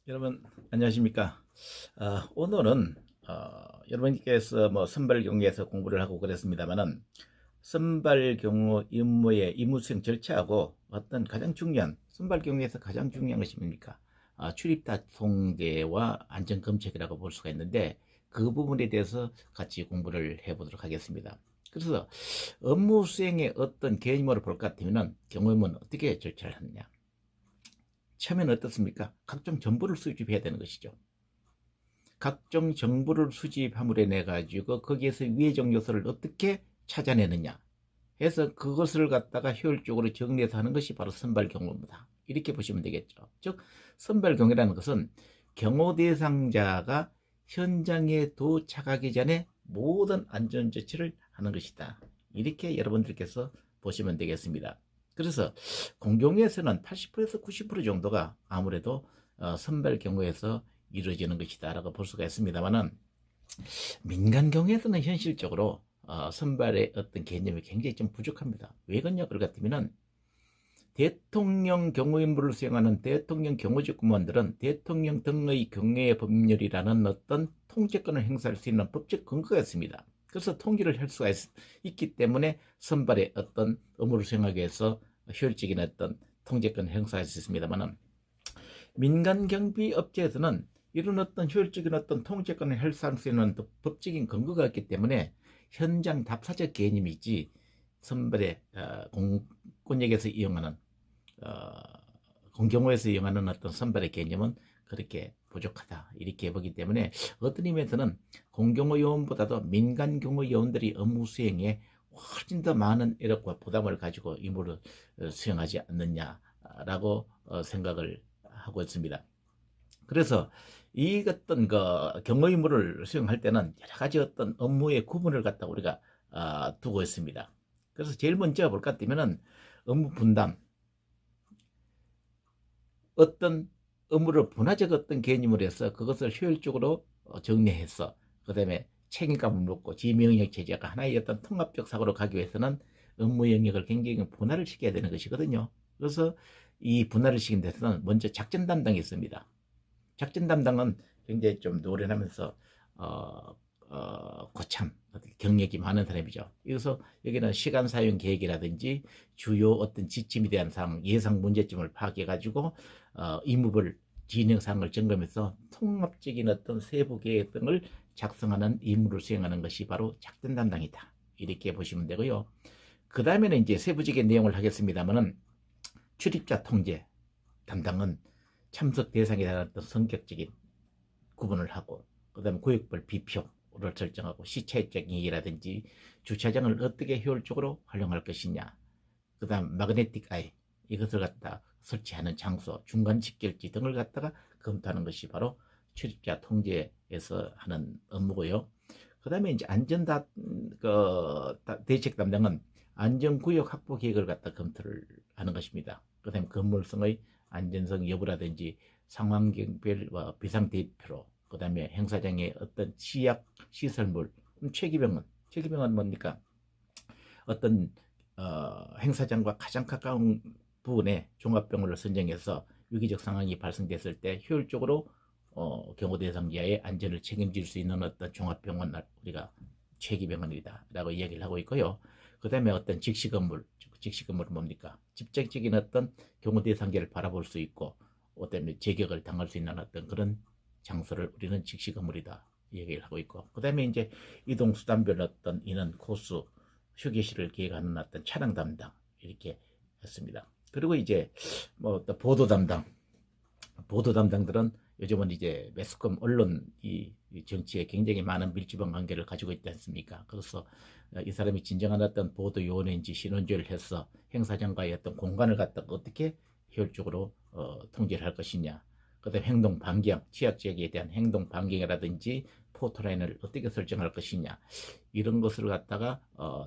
여러분 안녕하십니까? 오늘은 여러분께서 뭐 선발 경우에서 공부를 하고 그랬습니다만은 선발 경우 임무의 임무 수행 절차하고 어떤 가장 중요한 선발 경우에서 가장 중요한 것이 뭡니까? 출입다 통제와 안전 검색이라고 볼 수가 있는데 그 부분에 대해서 같이 공부를 해보도록 하겠습니다. 그래서 업무 수행의 어떤 개념으로 볼 것 같으면은 경우임은 어떻게 절차를 하느냐? 처음에는 어떻습니까? 각종 정보를 수집해야 되는 것이죠. 각종 정보를 수집함으로 인해 가지고 거기에서 위해적 요소를 어떻게 찾아내느냐 해서 그것을 갖다가 효율적으로 정리해서 하는 것이 바로 선발 경호입니다. 이렇게 보시면 되겠죠. 즉 선발 경호라는 것은 경호 대상자가 현장에 도착하기 전에 모든 안전 조치를 하는 것이다. 이렇게 여러분들께서 보시면 되겠습니다. 그래서 공경에서는 80%에서 90% 정도가 아무래도 선발 경호에서 이루어지는 것이다 라고 볼 수가 있습니다만은 민간 경우에서는 현실적으로 선발의 어떤 개념이 굉장히 좀 부족합니다. 왜 그러냐 그럴 것 같으면은 대통령 경호임무를 수행하는 대통령 경호직 공무원들은 대통령 등의 경외 법률이라는 어떤 통제권을 행사할 수 있는 법적 근거가 있습니다. 그래서 통제를 할 수가 있기 때문에 선발의 어떤 업무를 수행하기 위해서 효율적인 어떤 통제권을 행사할 수 있습니다만은 민간 경비 업체에서는 이런 어떤 효율적인 어떤 통제권을 행사할 수 있는 법적인 근거가 있기 때문에 현장 답사적 개념이지 선발의 공권력에서 이용하는 공경호에서 이용하는 어떤 선발의 개념은 그렇게 부족하다 이렇게 보기 때문에 어떤 의미에서는 공경호 요원보다도 민간 경호 요원들이 업무 수행에 훨씬 더 많은 애력과 부담을 가지고 임무를 수행하지 않느냐라고 생각을 하고 있습니다. 그래서 이 어떤 그 경호 임무를 수행할 때는 여러 가지 어떤 업무의 구분을 갖다 우리가 두고 있습니다. 그래서 제일 먼저 볼 것 같으면은 업무 분담, 어떤 업무를 분화적 어떤 개념으로 해서 그것을 효율적으로 정리해서 그 다음에 책임감을 묻고 지명령 체제가 하나의 어떤 통합적 사고로 가기 위해서는 업무 영역을 굉장히 분할을 시켜야 되는 것이거든요. 그래서 이 분할을 시킨 데서는 먼저 작전 담당이 있습니다. 작전 담당은 굉장히 좀 노련하면서 고참 경력이 많은 사람이죠. 그래서 여기는 시간 사용 계획이라든지 주요 어떤 지침에 대한 사항, 예상 문제점을 파악해 가지고 임무별 진행 사항을 점검해서 통합적인 어떤 세부 계획 등을 작성하는 임무를 수행하는 것이 바로 작전 담당이다. 이렇게 보시면 되고요. 그 다음에는 이제 세부적인 내용을 하겠습니다만은 출입자 통제 담당은 참석 대상에 대한 어떤 성격적인 구분을 하고 그 다음에 구역별 비표를 설정하고 시차적 얘기라든지 주차장을 어떻게 효율적으로 활용할 것이냐 그 다음 마그네틱 아이 이것을 갖다 설치하는 장소 중간 직결지 등을 갖다가 검토하는 것이 바로 출입자 통제에서 하는 업무고요. 그 다음에 이제 대책 담당은 안전구역 확보 계획을 갖다 검토를 하는 것입니다. 그 다음에 건물성의 안전성 여부라든지 상황별 비상대피로 그 다음에 행사장의 어떤 시약 시설물 최기병은 뭡니까? 어떤 행사장과 가장 가까운 부분에 종합병원을 선정해서 위기적 상황이 발생됐을 때 효율적으로 경호 대상자의 안전을 책임질 수 있는 어떤 종합병원 우리가 최기병원이다 라고 이야기를 하고 있고요. 그 다음에 어떤 직시건물은 뭡니까? 직접적인 어떤 경호 대상자를 바라볼 수 있고 어떤 제격을 당할 수 있는 어떤 그런 장소를 우리는 직시건물이다 얘기를 하고 있고 그 다음에 이제 이동수단별 어떤 인원 코스 휴게실을 기획하는 어떤 차량 담당 이렇게 했습니다. 그리고 이제 뭐 또 보도 담당들은 요즘은 이제 매스컴 언론 이 정치에 굉장히 많은 밀집한 관계를 가지고 있지 않습니까? 그래서 이 사람이 진정한 어떤 보도 요원인지 신원조회를 해서 행사장과의 어떤 공간을 갖다 어떻게 효율적으로 통제를 할 것이냐. 그다음 행동 반경, 취약 지역에 대한 행동 반경이라든지 포토라인을 어떻게 설정할 것이냐. 이런 것을 갖다가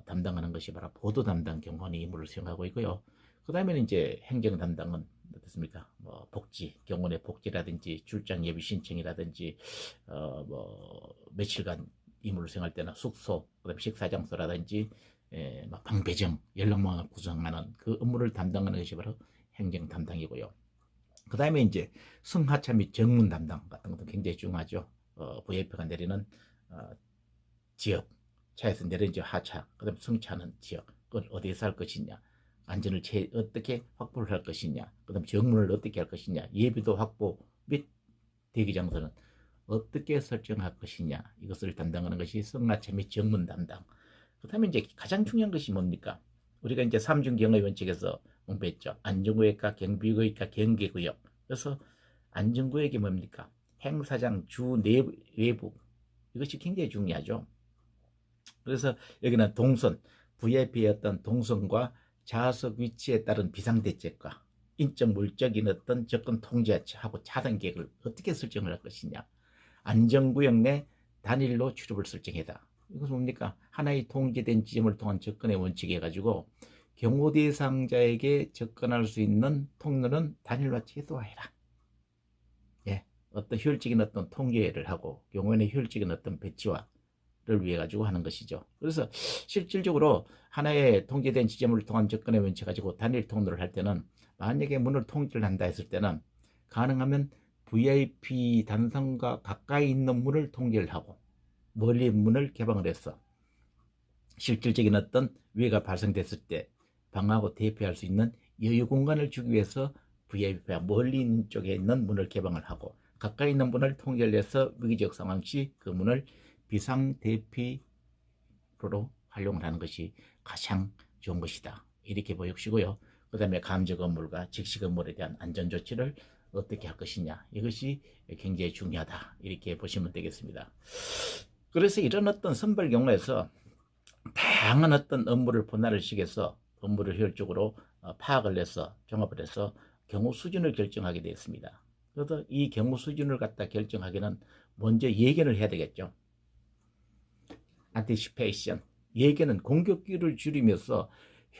담당하는 것이 바로 보도 담당 경호원의 임무를 수행하고 있고요. 그 다음에는 이제 행정 담당은 어떻습니까? 뭐 복지, 경원의 복지라든지 출장 예비 신청이라든지 뭐 며칠간 임무를 수행할 때는 숙소, 그다음 식사 장소라든지 방 배정, 연락망을 구성하는 그 업무를 담당하는 것이 바로 행정 담당이고요. 그 다음에 이제 승하차 및 정문 담당 같은 것도 굉장히 중요하죠. VIP가 내리는 지역, 차에서 내리는 이제 하차, 그 다음에 승차하는 지역, 그걸 어디에서 할 것이냐, 안전을 어떻게 확보를 할 것이냐, 그 다음에 정문을 어떻게 할 것이냐, 예비도 확보 및 대기 장소는 어떻게 설정할 것이냐, 이것을 담당하는 것이 승하차 및 정문 담당. 그 다음에 이제 가장 중요한 것이 뭡니까? 우리가 이제 삼중경의 원칙에서 공부했죠. 안전구역과 경비구역과 경계구역. 그래서 안전구역이 뭡니까? 행사장 주 내부, 외부. 이것이 굉장히 중요하죠. 그래서 여기는 동선, VIP의 어떤 동선과 좌석 위치에 따른 비상대책과 인적 물적인 어떤 접근 통제하고 차단 계획을 어떻게 설정을 할 것이냐. 안전구역 내 단일로 출입을 설정해다. 이것은 뭡니까? 하나의 통제된 지점을 통한 접근의 원칙이 해가지고 경호 대상자에게 접근할 수 있는 통로는 단일화 최소화해라. 예, 어떤 효율적인 어떤 통계를 하고 경호원의 효율적인 어떤 배치화를 위해 가지고 하는 것이죠. 그래서 실질적으로 하나의 통제된 지점을 통한 접근의 원칙 가지고 단일 통로를 할 때는 만약에 문을 통제를 한다 했을 때는 가능하면 VIP 단성과 가까이 있는 문을 통제를 하고 멀리 문을 개방을 해서 실질적인 어떤 위해가 발생됐을 때 방어하고 대피할 수 있는 여유 공간을 주기 위해서 VIP가 멀리 있는 쪽에 있는 문을 개방을 하고 가까이 있는 문을 통제를 해서 위기적 상황 시 그 문을 비상 대피로로 활용을 하는 것이 가장 좋은 것이다. 이렇게 보여주시고요. 그 다음에 감지 건물과 직시 건물에 대한 안전 조치를 어떻게 할 것이냐, 이것이 굉장히 중요하다. 이렇게 보시면 되겠습니다. 그래서 이런 어떤 선발 경우에서 다양한 어떤 업무를 분할을 시켜서 업무를 효율적으로 파악을 해서 종합을 해서 경우 수준을 결정하게 되었습니다. 그래서 이 경우 수준을 갖다 결정하기는 먼저 예견을 해야 되겠죠. 안티시페이션, 예견은 공격기를 줄이면서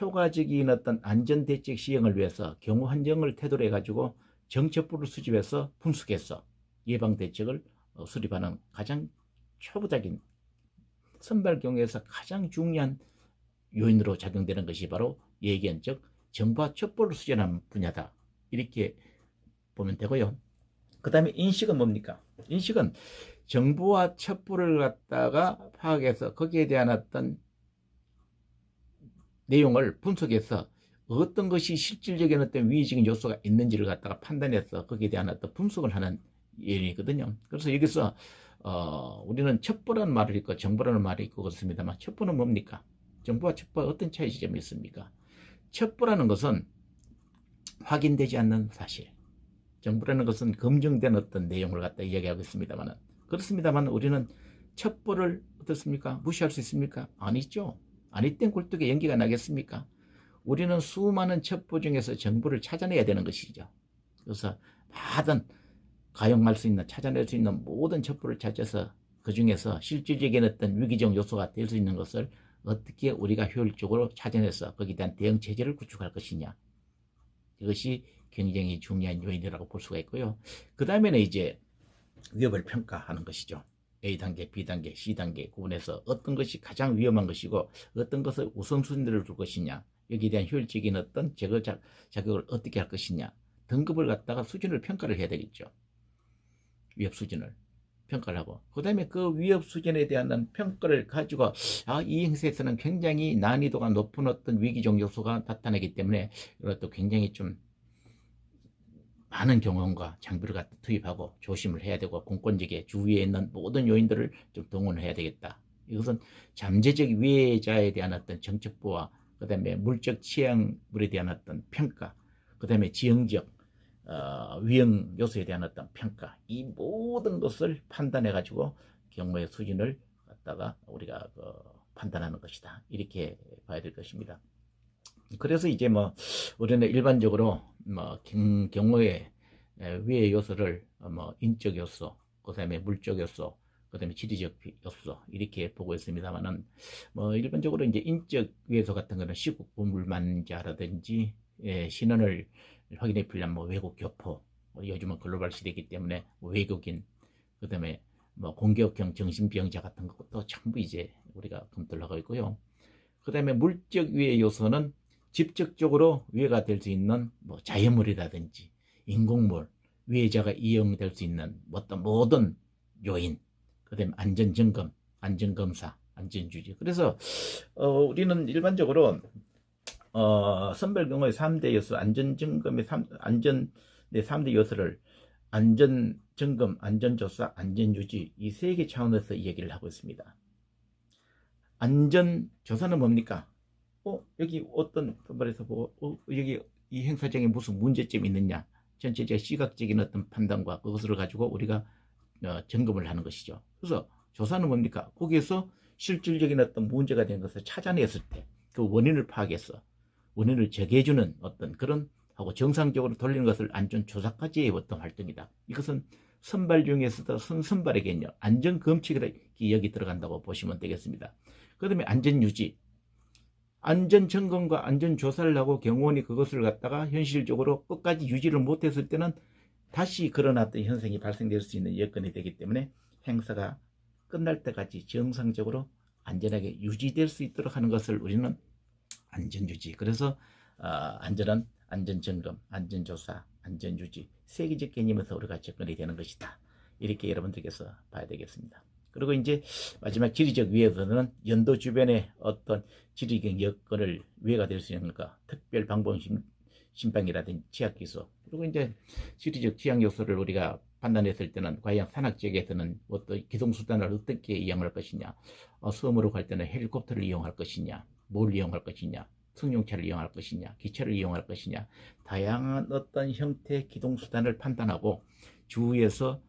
효과적인 어떤 안전대책 시행을 위해서 경우 한정을 태도로 해가지고 정책부를 수집해서 분석해서 예방대책을 수립하는 가장 초보적인 선발 경우에서 가장 중요한 요인으로 작용되는 것이 바로 예견, 즉 정보와 첩보를 수집하는 분야다. 이렇게 보면 되고요. 그 다음에 인식은 뭡니까? 인식은 정보와 첩보를 갖다가 파악해서 거기에 대한 어떤 내용을 분석해서 어떤 것이 실질적인 어떤 위기적인 요소가 있는지를 갖다가 판단해서 거기에 대한 어떤 분석을 하는 예이거든요. 그래서 여기서 우리는 첩보라는 말을 있고 정보라는 말이 있고 그렇습니다만, 첩보는 뭡니까? 정보와 첩보가 어떤 차이 지점이 있습니까? 첩보라는 것은 확인되지 않는 사실, 정보라는 것은 검증된 어떤 내용을 갖다 이야기하고 있습니다만, 그렇습니다만 우리는 첩보를 어떻습니까? 무시할 수 있습니까? 아니죠. 아니 땐 굴뚝에 연기가 나겠습니까? 우리는 수많은 첩보 중에서 정보를 찾아내야 되는 것이죠. 그래서 많은 가용할 수 있는, 찾아낼 수 있는 모든 첩보를 찾아서 그 중에서 실질적인 어떤 위기적 요소가 될 수 있는 것을 어떻게 우리가 효율적으로 찾아내서 거기에 대한 대응 체제를 구축할 것이냐, 이것이 굉장히 중요한 요인이라고 볼 수가 있고요. 그 다음에는 이제 위협을 평가하는 것이죠. A단계, B단계, C단계 구분해서 어떤 것이 가장 위험한 것이고 어떤 것을 우선순위를 줄 것이냐, 여기에 대한 효율적인 어떤 제거 자격을 어떻게 할 것이냐, 등급을 갖다가 수준을 평가를 해야 되겠죠. 위협 수준을 평가를 하고, 그 다음에 그 위협 수준에 대한 평가를 가지고 이 행사에서는 굉장히 난이도가 높은 어떤 위기적 요소가 나타나기 때문에 이것도 굉장히 좀 많은 경험과 장비를 갖다 투입하고 조심을 해야 되고 공권력의 주위에 있는 모든 요인들을 좀 동원해야 되겠다. 이것은 잠재적 위해자에 대한 어떤 정책부와 그 다음에 물적 취약물에 대한 어떤 평가, 그 다음에 지형적 위험 요소에 대한 어떤 평가, 이 모든 것을 판단해 가지고 경우의 수준을 갖다가 우리가 판단하는 것이다. 이렇게 봐야 될 것입니다. 그래서 이제 우리는 일반적으로 경우의 위해 요소를 인적 요소, 그 다음에 물적 요소, 그 다음에 지리적 요소 이렇게 보고 있습니다만은 일반적으로 이제 인적 위해소 같은 거는 시국 보물만자라든지 신원을 확인해 필요한 외국 교포, 요즘은 글로벌 시대이기 때문에 외국인, 그 다음에 공격형 정신병자 같은 것도 전부 이제 우리가 검토를 하고 있고요. 그 다음에 물적 위해 요소는 직접적으로 위해가 될 수 있는 자연물이라든지 인공물, 위해자가 이용될 수 있는 어떤 모든 요인, 그다음에 안전점검, 안전검사, 안전유지. 그래서 우리는 일반적으로 선별 경우의 3대 요소, 안전점검의 안전의 3대 요소를 안전점검, 안전조사, 안전유지, 이 세 개 차원에서 얘기를 하고 있습니다. 안전조사는 뭡니까? 여기 어떤 선발에서 보고 여기 이 행사장에 무슨 문제점이 있느냐, 전체적 시각적인 어떤 판단과 그것을 가지고 우리가 점검을 하는 것이죠. 그래서 조사는 뭡니까? 거기에서 실질적인 어떤 문제가 된 것을 찾아냈을 때 그 원인을 파악해서 원인을 제거해주는 어떤 그런 하고 정상적으로 돌리는 것을 안전조사까지의 어떤 활동이다. 이것은 선발 중에서도 선선발의 개념, 안전검칙이 여기 들어간다고 보시면 되겠습니다. 그 다음에 안전유지, 안전점검과 안전조사를 하고 경호원이 그것을 갖다가 현실적으로 끝까지 유지를 못했을 때는 다시 그런 어떤 현상이 발생될 수 있는 여건이 되기 때문에 행사가 끝날 때까지 정상적으로 안전하게 유지될 수 있도록 하는 것을 우리는 안전유지. 그래서 안전한 안전점검, 안전조사, 안전유지 세계적 개념에서 우리가 접근이 되는 것이다. 이렇게 여러분들께서 봐야 되겠습니다. 그리고 이제 마지막 지리적 위해서는 연도 주변에 어떤 지리적 여건을 위해가 될 수 있는 것, 특별 방법 심방이라든지 취약 기소, 그리고 이제 지리적 취약 요소를 우리가 판단했을 때는 과연 산악 지역에서는 어떤 기동 수단을 어떻게 이용할 것이냐, 섬으로 갈 때는 헬리콥터를 이용할 것이냐, 뭘 이용할 것이냐, 승용차를 이용할 것이냐, 기차를 이용할 것이냐, 다양한 어떤 형태의 기동 수단을 판단하고 주위에서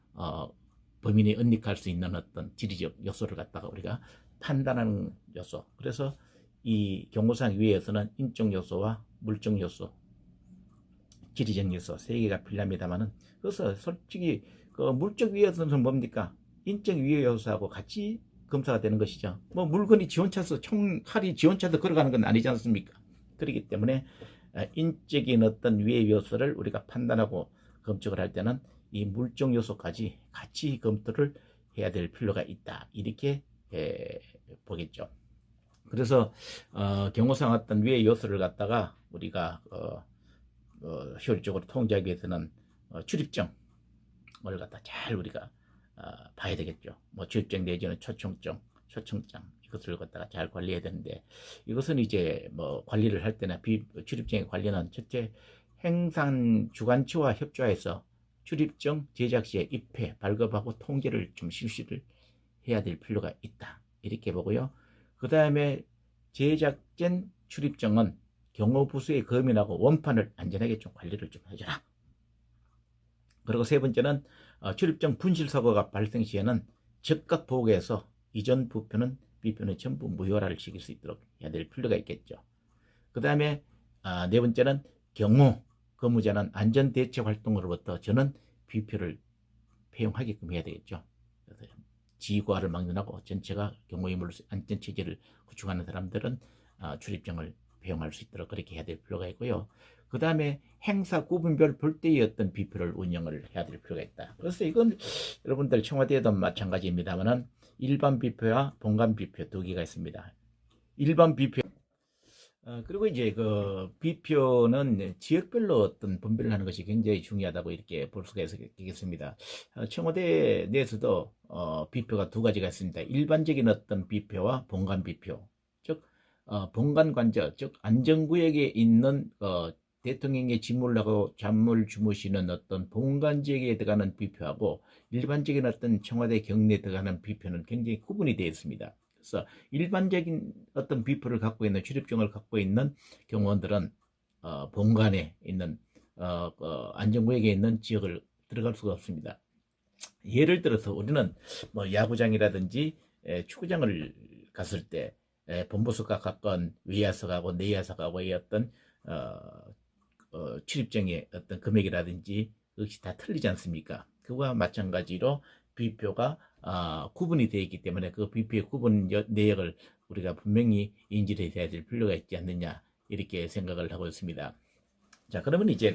범인이 은닉할 수 있는 어떤 지리적 요소를 갖다가 우리가 판단하는 요소. 그래서 이 경고상 위에서는 인적 요소와 물적 요소, 지리적 요소 세 개가 필요합니다만은, 그래서 솔직히 그 물적 위에서는 뭡니까? 인적 위해 요소하고 같이 검사가 되는 것이죠. 뭐 물건이 지원차서 총칼이 지원차서 걸어가는 건 아니지 않습니까? 그렇기 때문에 인적인 어떤 위해 요소를 우리가 판단하고 검증을 할 때는 이 물적 요소까지 같이 검토를 해야 될 필요가 있다. 이렇게 보겠죠. 그래서 경호상 어떤 위해 요소를 갖다가 우리가 효율적으로 통제하기 위해서는 출입증을 갖다 잘 우리가 봐야 되겠죠. 뭐 출입증 내지는 초청증, 초청장 이것을 갖다가 잘 관리해야 되는데, 이것은 이제 뭐 관리를 할 때나 출입증의 관리는 첫째 행산 주관처와 협조해서 출입증 제작 시에 입회, 발급하고 통제를 좀 실시를 해야 될 필요가 있다. 이렇게 보고요. 그 다음에 제작된 출입증은 경호부서의 검인하고 원판을 안전하게 좀 관리를 좀 해줘라. 그리고 세 번째는 출입증 분실사고가 발생 시에는 즉각 보고해서 이전 부표는 비표는 전부 무효화를 시킬 수 있도록 해야 될 필요가 있겠죠. 그 다음에 네 번째는 경호 근무자는 안전대책 활동으로부터 저는 비표를 폐용하게끔 해야 되겠죠. 그래서 지휘과를 막론하고 전체가 경호인물로 안전체제를 구축하는 사람들은 출입증을 폐용할 수 있도록 그렇게 해야 될 필요가 있고요. 그 다음에 행사 구분별 별도의 어떤 비표를 운영을 해야 될 필요가 있다. 그래서 이건 여러분들 청와대에도 마찬가지입니다만은 일반 비표와 본관 비표 두 개가 있습니다. 일반 비표 그리고 이제 그 비표는 지역별로 어떤 분별을 하는 것이 굉장히 중요하다고 이렇게 볼 수가 있겠습니다. 청와대 내에서도 비표가 두 가지가 있습니다. 일반적인 어떤 비표와 본관 비표, 즉 본관 관저, 즉 안전구역에 있는 대통령의 직무를 하고 잠을 주무시는 어떤 본관 지역에 들어가는 비표하고 일반적인 어떤 청와대 경내에 들어가는 비표는 굉장히 구분이 되어 있습니다. 그래서 일반적인 어떤 비표를 갖고 있는 출입증을 갖고 있는 경호원들은 본관에 있는 안전구역에 있는 지역을 들어갈 수가 없습니다. 예를 들어서 우리는 뭐 야구장이라든지 축구장을 갔을 때 본부석과 가까운 외야석하고 내야석하고의 어떤 출입증의 어떤 금액이라든지 역시 다 틀리지 않습니까? 그와 마찬가지로 비표가 구분이 되어 있기 때문에 그 비표의 구분 내역을 우리가 분명히 인지를 해야 될 필요가 있지 않느냐 이렇게 생각을 하고 있습니다. 자, 그러면 이제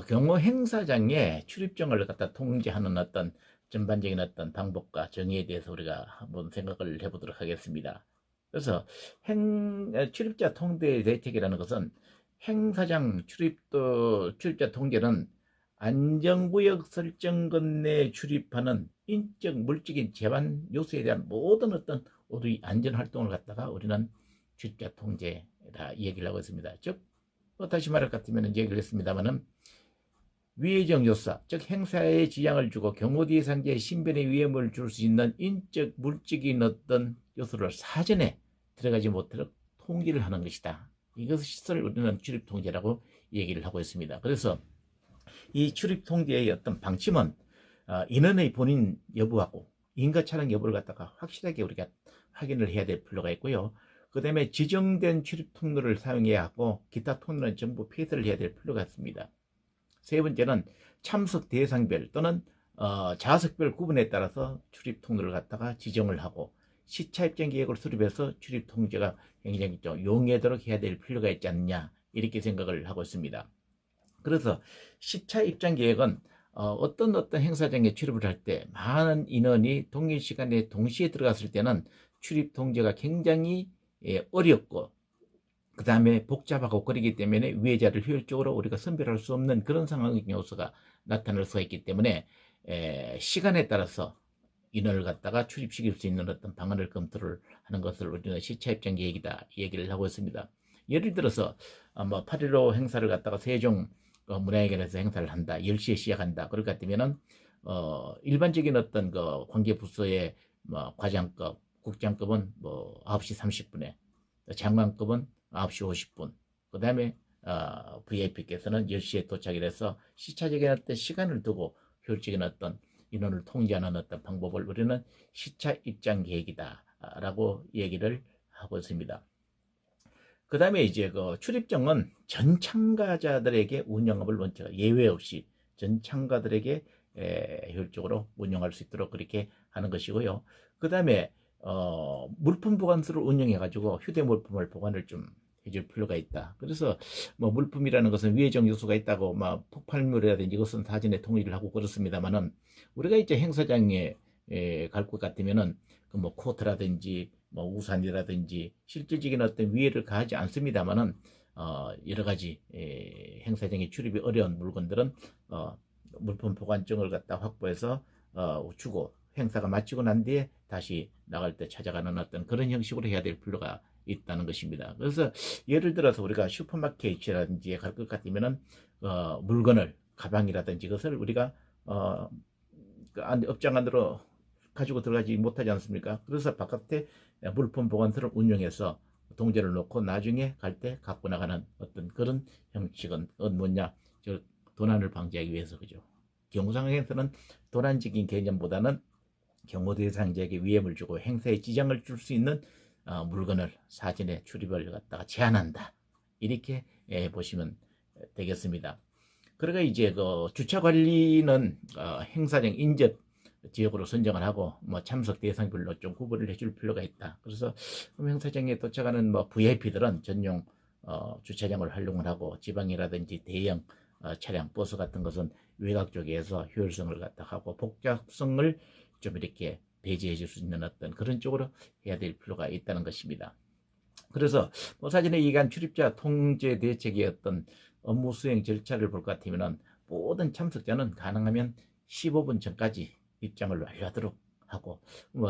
경호 행사장의 출입증을 갖다 통제하는 어떤 전반적인 어떤 방법과 정의에 대해서 우리가 한번 생각을 해보도록 하겠습니다. 그래서 출입자 통제 대책이라는 것은 행사장 출입자 통제는 안전구역 설정권 내에 출입하는 인적 물질적인 제한 요소에 대한 모든 어떤 우리 안전 활동을 갖다가 우리는 출입자 통제다 얘기를 하고 있습니다. 즉 다시 말할 것 같으면 얘기를 했습니다만은 위해적 요소, 즉 행사에 지장을 주고 경호 대상자의 신변에 위험을 줄 수 있는 인적 물질적인 어떤 요소를 사전에 들어가지 못하도록 통제를 하는 것이다. 이것을 우리는 출입 통제라고 얘기를 하고 있습니다. 그래서 이 출입 통제의 어떤 방침은 인원의 본인 여부하고 인가 차량 여부를 갖다가 확실하게 우리가 확인을 해야 될 필요가 있고요. 그 다음에 지정된 출입 통로를 사용해야 하고 기타 통로는 전부 폐쇄를 해야 될 필요가 있습니다. 세 번째는 참석 대상별 또는 좌석별 구분에 따라서 출입 통로를 갖다가 지정을 하고 시차 입장 계획을 수립해서 출입 통제가 굉장히 좀 용이하도록 해야 될 필요가 있지 않느냐 이렇게 생각을 하고 있습니다. 그래서 시차 입장 계획은 어떤 행사장에 출입을 할 때 많은 인원이 동일 시간에 동시에 들어갔을 때는 출입 통제가 굉장히 어렵고 그 다음에 복잡하고 그러기 때문에 위해자를 효율적으로 우리가 선별할 수 없는 그런 상황 요소가 나타날 수가 있기 때문에 시간에 따라서 인원을 갖다가 출입시킬 수 있는 어떤 방안을 검토를 하는 것을 우리는 시차 입장 계획이다 얘기를 하고 있습니다. 예를 들어서 8.15 행사를 갖다가 세종 문화회관에서 행사를 한다. 10시에 시작한다. 그럴 것 같으면은 일반적인 어떤 관계 부서의 과장급, 국장급은 9시 30분에, 장관급은 9시 50분. 그 다음에 VIP께서는 10시에 도착을 해서 시차적인 어떤 시간을 두고 효율적인 어떤 인원을 통제하는 어떤 방법을 우리는 시차 입장 계획이다 라고 얘기를 하고 있습니다. 그 다음에 이제 출입정은 전 참가자들에게 운영업을 원칙 예외 없이 전 참가들에게 효율적으로 운영할 수 있도록 그렇게 하는 것이고요. 그 다음에 물품 보관소를 운영해 가지고 휴대 물품을 보관을 좀 해줄 필요가 있다. 그래서 물품이라는 것은 위해적 요소가 있다고 폭발물이라든지 이것은 사전에 동의를 하고 그렇습니다만은 우리가 이제 행사장에 갈 것 같으면은 코트라든지 우산이라든지 실질적인 어떤 위해를 가하지 않습니다만은 여러 가지 행사장에 출입이 어려운 물건들은 물품 보관증을 갖다 확보해서 주고 행사가 마치고 난 뒤에 다시 나갈 때 찾아가는 어떤 그런 형식으로 해야 될 필요가 있다는 것입니다. 그래서 예를 들어서 우리가 슈퍼마켓이라든지 갈 것 같으면은 물건을 가방이라든지 이것을 우리가 업장 안으로 가지고 들어가지 못하지 않습니까? 그래서 바깥에 물품 보관소를 운영해서 동전을 놓고 나중에 갈 때 갖고 나가는 어떤 그런 형식은 뭐냐? 도난을 방지하기 위해서 그죠. 경우 상황에서는 도난적인 개념보다는 경호 대상자에게 위험을 주고 행사에 지장을 줄 수 있는 물건을 사전에 출입을 갖다가 제한한다. 이렇게 보시면 되겠습니다. 그러니까 이제 주차 관리는 행사장 인접 지역으로 선정을 하고 참석 대상별로 좀 구분을 해줄 필요가 있다. 그래서 행사장에 도착하는 VIP들은 전용 주차장을 활용을 하고 지방이라든지 대형 차량, 버스 같은 것은 외곽 쪽에서 효율성을 갖다 하고 복잡성을 좀 이렇게 배제해 줄 수 있는 어떤 그런 쪽으로 해야 될 필요가 있다는 것입니다. 그래서 사전에 얘기한 출입자 통제 대책의 어떤 업무 수행 절차를 볼 것 같으면 모든 참석자는 가능하면 15분 전까지 입장을 완료하도록 하고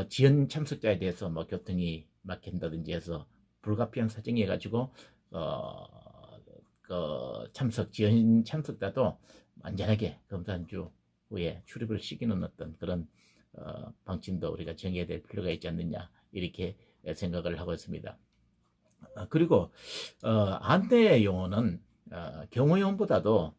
지연 참석자에 대해서 교통이 막힌다든지 해서 불가피한 사정이 해가지고 지연 참석자도 안전하게 검사주 후에 출입을 시키는 어떤 그런 방침도 우리가 정해야 될 필요가 있지 않느냐 이렇게 생각을 하고 있습니다. 그리고 안내 요원은 경호요원보다도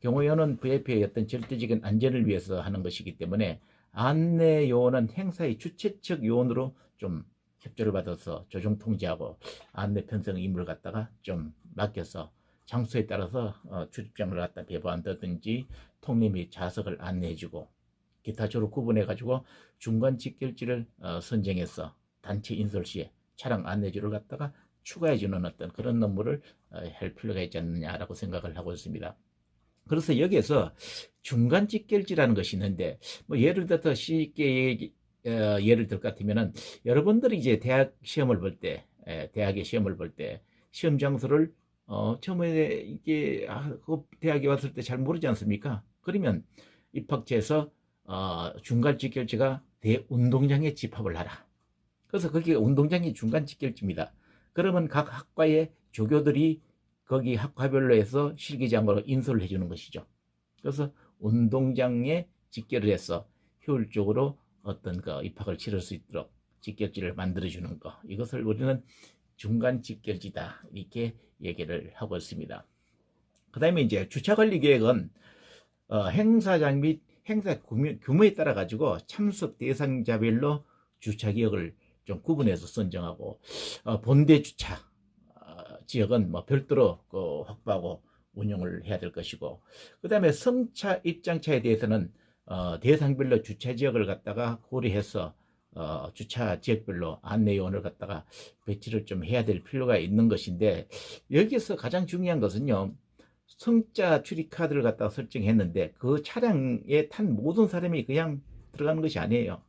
경호요원은 VIP의 어떤 절대적인 안전을 위해서 하는 것이기 때문에 안내 요원은 행사의 주최측 요원으로 좀 협조를 받아서 조정 통제하고 안내 편성 임무를 갖다가 좀 맡겨서 장소에 따라서 출입장을 갖다 배부한다든지 통례 및 좌석을 안내해주고 기타적으로 구분해가지고 중간 직결지를 선정해서 단체 인솔 시에 차량 안내주를 갖다가 추가해주는 어떤 그런 업무를 할 필요가 있지 않느냐라고 생각을 하고 있습니다. 그래서 여기에서 중간 직결지라는 것이 있는데 예를 들어서 쉽게 예를 들 것 같으면은 여러분들이 이제 대학 시험을 볼 때 대학의 시험을 볼 때 시험 장소를 처음에 이게 그 대학에 왔을 때 잘 모르지 않습니까? 그러면 입학처에서 중간 직결지가 대운동장에 집합을 하라. 그래서 거기가 운동장이 중간 직결지입니다. 그러면 각 학과의 조교들이 거기 학과별로 해서 실기장으로 인솔을 해주는 것이죠. 그래서 운동장에 직결을 해서 효율적으로 어떤 그 입학을 치를 수 있도록 직결지를 만들어주는 거, 이것을 우리는 중간 직결지다 이렇게 얘기를 하고 있습니다. 그 다음에 이제 주차관리 계획은 행사장 및 행사 규모에 따라 가지고 참석 대상자별로 주차 기역을 좀 구분해서 선정하고, 본대 주차 지역은 뭐 별도로 확보하고 운영을 해야 될 것이고, 그 다음에 승차 입장차에 대해서는 대상별로 주차 지역을 갖다가 고려해서 주차 지역별로 안내요원을 갖다가 배치를 좀 해야 될 필요가 있는 것인데, 여기서 가장 중요한 것은요, 승자 출입카드를 갖다가 설정했는데 그 차량에 탄 모든 사람이 그냥 들어가는 것이 아니에요.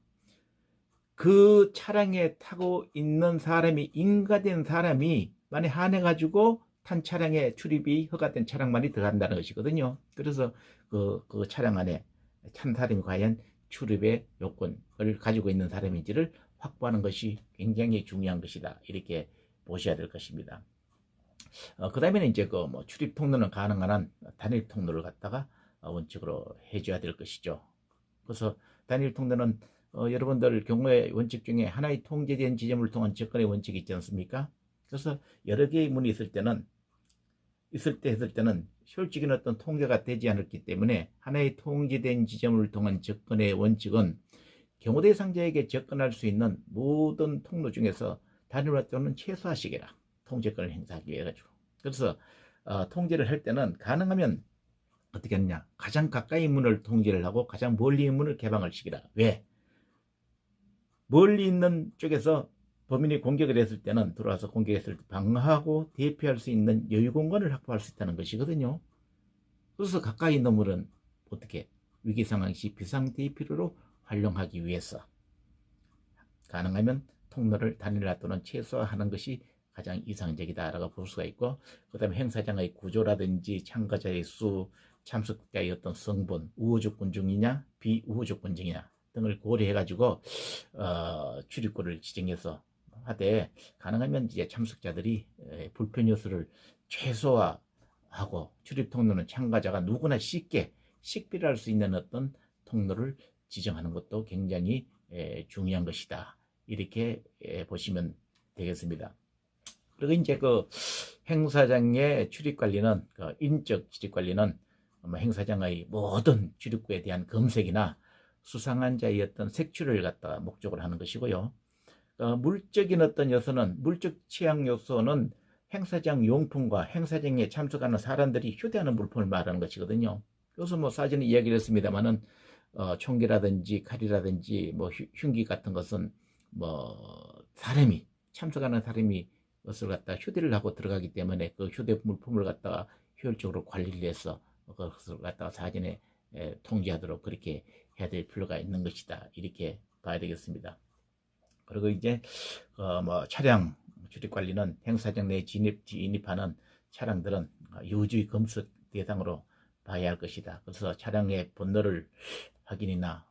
그 차량에 타고 있는 사람이 인가된 사람이 만에 한해 가지고 탄 차량에 출입이 허가된 차량만이 들어간다는 것이거든요. 그래서 그 차량 안에 탄 사람이 과연 출입의 요건을 가지고 있는 사람인지를 확보하는 것이 굉장히 중요한 것이다, 이렇게 보셔야 될 것입니다. 그 다음에는 이제 출입 통로는 가능한 한 단일 통로를 갖다가 원칙으로 해줘야 될 것이죠. 그래서 단일 통로는 여러분들 경우의 원칙 중에 하나의 통제된 지점을 통한 접근의 원칙이 있지 않습니까? 그래서 여러 개의 문이 있을 때는 효율적인 어떤 통제가 되지 않았기 때문에 하나의 통제된 지점을 통한 접근의 원칙은 경호 대상자에게 접근할 수 있는 모든 통로 중에서 단일 활동은 최소화시켜라, 통제권을 행사하기 위해 가지고. 그래서 통제를 할 때는 가능하면 어떻게 하느냐, 가장 가까이 문을 통제를 하고 가장 멀리 있는 문을 개방을 시키라. 왜? 멀리 있는 쪽에서 범인이 공격을 했을 때는, 들어와서 공격했을 때 방어하고 대피할 수 있는 여유 공간을 확보할 수 있다는 것이거든요. 그래서 가까이 있는 문은 어떻게 위기 상황 시 비상 대피로 활용하기 위해서 가능하면 통로를 단일화 또는 최소화하는 것이 가장 이상적이다라고 볼 수가 있고, 그 다음에 행사장의 구조라든지 참가자의 수, 참석자의 어떤 성분, 우호조건 중이냐 비우호조건 중이냐 등을 고려해 가지고 출입구를 지정해서 하되, 가능하면 이제 참석자들이 불편 요소를 최소화하고 출입 통로는 참가자가 누구나 쉽게 식별할 수 있는 어떤 통로를 지정하는 것도 굉장히 중요한 것이다, 이렇게 보시면 되겠습니다. 그리고 이제 행사장의 출입 관리는, 인적 출입 관리는 행사장의 모든 출입구에 대한 검색이나 수상한 자의 어떤 색출을 갖다가 목적으로 하는 것이고요. 물적인 어떤 요소는, 물적 취약 요소는 행사장 용품과 행사장에 참석하는 사람들이 휴대하는 물품을 말하는 것이거든요. 그래서 사전에 이야기를 했습니다만은 총기라든지 칼이라든지 흉기 같은 것은 사람이 참석하는 사람이 그것을 갖다 휴대를 하고 들어가기 때문에 그 휴대 물품을 갖다가 효율적으로 관리를 해서 그것을 갖다가 사전에 통제하도록 그렇게 해야 될 필요가 있는 것이다, 이렇게 봐야 되겠습니다. 그리고 이제 차량 출입 관리는 행사장 내에 진입하는 차량들은 유주의 검수 대상으로 봐야 할 것이다. 그래서 차량의 번호를 확인이나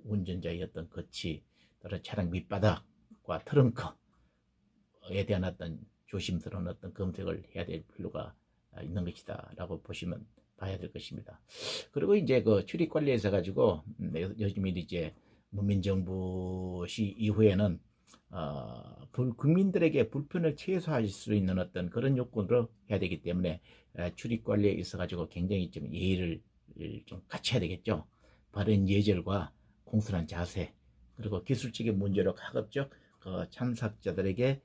운전자의 어떤 거치, 또는 차량 밑바닥과 트렁크에 대한 어떤 조심스러운 어떤 검색을 해야 될 필요가 있는 것이다 라고 봐야 될 것입니다. 그리고 이제 출입 관리에서 가지고 요즘 이제 문민정부 시 이후에는 국민들에게 불편을 최소화할 수 있는 어떤 그런 요건으로 해야 되기 때문에 출입 관리에 있어 가지고 굉장히 좀 예의를 좀 갖춰야 되겠죠. 바른 예절과 공손한 자세, 그리고 기술적인 문제로 가급적 참석자들에게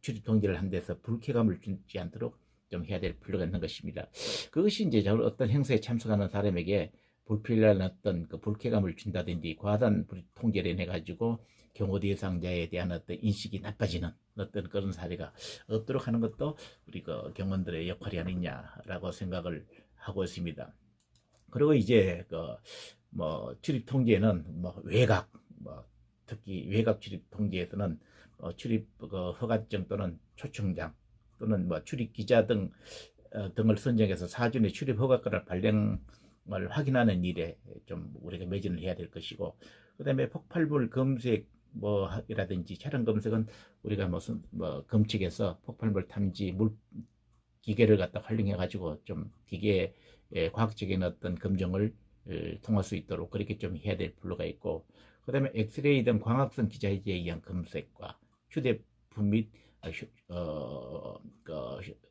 출입 통제를 한 데서 불쾌감을 주지 않도록 좀 해야 될 필요가 있는 것입니다. 그것이 이제 어떤 행사에 참석하는 사람에게 불필요한 어떤 불쾌감을 준다든지 과다한 통제를 인해 가지고 경호 대상자에 대한 어떤 인식이 나빠지는 어떤 그런 사례가 없도록 하는 것도 우리 경원들의 역할이 아니냐라고 생각을 하고 있습니다. 그리고 이제 출입 통제는 외곽, 특히 외곽 출입 통제에서는 출입 허가증 또는 초청장 또는 출입 기자 등을 선정해서 사전에 출입 허가권을 발령하는 확인하는 일에 좀 우리가 매진을 해야 될 것이고, 그 다음에 폭발물 검색 이라든지 차량 검색은 우리가 무슨 검측에서 폭발물 탐지 기계를 갖다 활용해 가지고 좀 기계의 과학적인 어떤 검증을 통할 수 있도록 그렇게 좀 해야 될 필요가 있고, 그 다음에 엑스레이 등 광학성 기자재에 의한 검색과 휴대폰 및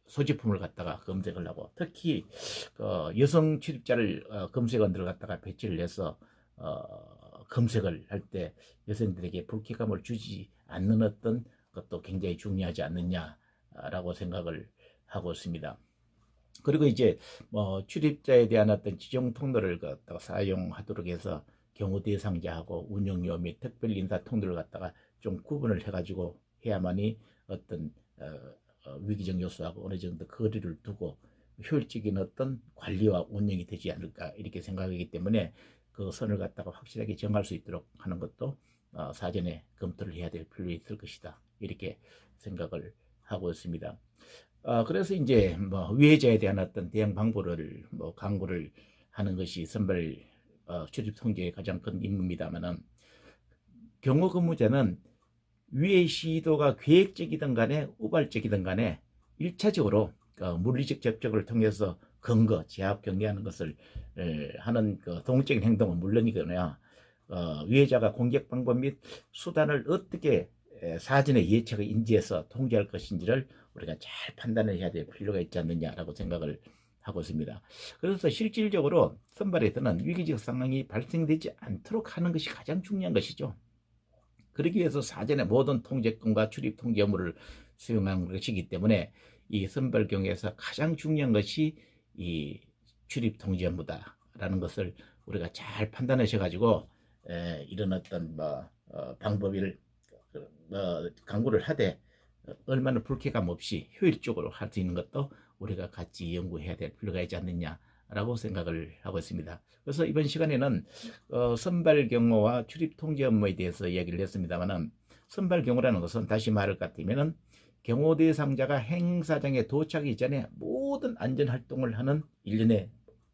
소지품을 갖다가 검색을 하고, 특히 여성 출입자를 검색원들을 갖다가 배치를 해서 검색을 할 때 여성들에게 불쾌감을 주지 않는 어떤 것도 굉장히 중요하지 않느냐라고 생각을 하고 있습니다. 그리고 이제 출입자에 대한 어떤 지정 통로를 갖다가 사용하도록 해서 경호 대상자하고 운영료 및 특별 인사 통로를 갖다가 좀 구분을 해가지고 해야만이 어떤 위기적 요소하고 어느 정도 거리를 두고 효율적인 어떤 관리와 운영이 되지 않을까 이렇게 생각하기 때문에 그 선을 갖다가 확실하게 정할 수 있도록 하는 것도 사전에 검토를 해야 될 필요가 있을 것이다 이렇게 생각을 하고 있습니다. 그래서 이제 위해자에 대한 어떤 대응 방법을 강구를 하는 것이 선발 출입 통제의 가장 큰 임무입니다만은, 경호 근무자는 위해 시도가 계획적이든 간에 우발적이든 간에 1차적으로 물리적 접촉을 통해서 근거, 제압, 경계하는 것을 하는 동적인 행동은 물론이거나 위해자가 공격 방법 및 수단을 어떻게 사전에 예측을 인지해서 통제할 것인지를 우리가 잘 판단을 해야 될 필요가 있지 않느냐라고 생각을 하고 있습니다. 그래서 실질적으로 선발에서는 위기적 상황이 발생되지 않도록 하는 것이 가장 중요한 것이죠. 그러기 위해서 사전에 모든 통제권과 출입 통제 업무를 수행하는 것이기 때문에 이 선발 경우에서 가장 중요한 것이 이 출입 통제 업무다라는 것을 우리가 잘 판단하셔 가지고 이런 어떤 방법을 강구를 하되 얼마나 불쾌감 없이 효율적으로 할 수 있는 것도 우리가 같이 연구해야 될 필요가 있지 않느냐라고 생각을 하고 있습니다. 그래서 이번 시간에는 선발 경호와 출입 통제 업무에 대해서 이야기를 했습니다만은, 선발 경호라는 것은 다시 말할 것 같으면은 경호 대상자가 행사장에 도착하기 전에 모든 안전 활동을 하는 일련의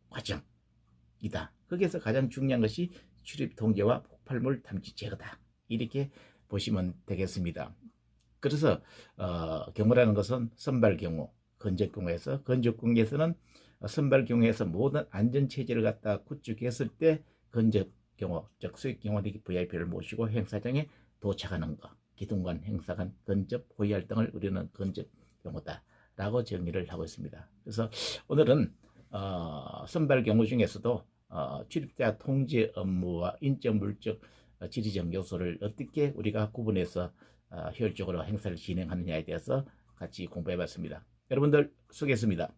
과정이다. 거기에서 가장 중요한 것이 출입 통제와 폭발물 탐지 제거다. 이렇게 보시면 되겠습니다. 그래서 경호라는 것은 선발 경호, 건적 경호에서 선발 경호에서 모든 안전 체제를 갖다 구축했을 때 건적 경호, 즉 수익 경호대기 VIP를 모시고 행사장에 도착하는 것, 기둥관, 행사관, 건접, 호위할 등을 우리는 건적 경호다라고 정의를 하고 있습니다. 그래서 오늘은 선발 경호 중에서도 출입자 통제 업무와 인적, 물적, 지리적 요소를 어떻게 우리가 구분해서 효율적으로 행사를 진행하느냐에 대해서 같이 공부해 봤습니다. 여러분들 수고했습니다.